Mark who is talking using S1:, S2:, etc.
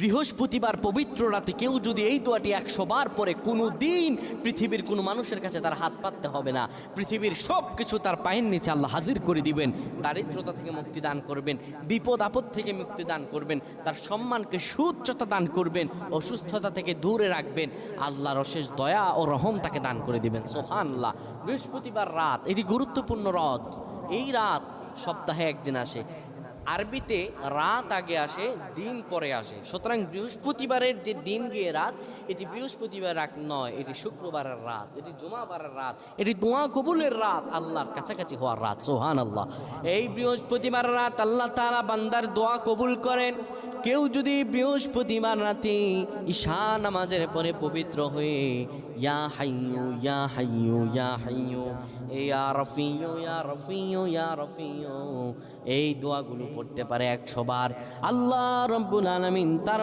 S1: বৃহস্পতিবার পবিত্র রাতে কেউ যদি এই দোয়াটি 100 বার পরে কোনো দিন পৃথিবীর কোনো মানুষের কাছে তার হাত পাততে হবে না, পৃথিবীর সব কিছু তার পায়ের নিচে আল্লাহ হাজির করে দিবেন। দারিদ্রতা থেকে মুক্তি দান করবেন, বিপদ আপদ থেকে মুক্তি দান করবেন, তার সম্মানকে সুউচ্চতা দান করবেন, অসুস্থতা থেকে দূরে রাখবেন, আল্লাহর অশেষ দয়া ও রহম তাকে দান করে দিবেন। সুবহানাল্লাহ। বৃহস্পতিবার রাত এটি গুরুত্বপূর্ণ রাত। এই রাত সপ্তাহে একদিন আসে। আরবিতে রাত আগে আসে, দিন পরে আসে। সুতরাং বৃহস্পতিবারের যে দিন গিয়ে রাত, এটি বৃহস্পতিবার রাত নয়, এটি শুক্রবারের রাত, এটি জুমাবারের রাত, এটি দোয়া কবুলের রাত, আল্লাহর কাছাকাছি হওয়ার রাত। সুবহানাল্লাহ। এই বৃহস্পতিবার রাত আল্লাহ তাআলা বান্দার দোয়া কবুল করেন। কেউ যদি বৃহস্পতিবার রাতে ঈশা নামাজের পরে পবিত্র হয়ে ইয়া হাইয়ু ইয়া হাইয়ু ইয়া হাইয়ু ইয়া রফিয়ু ইয়া রফিয়ু ইয়া রফিয়ু এই দোয়াগুলো পড়তে পারে 100 বার, আল্লাহ রাব্বুল আলামিন তার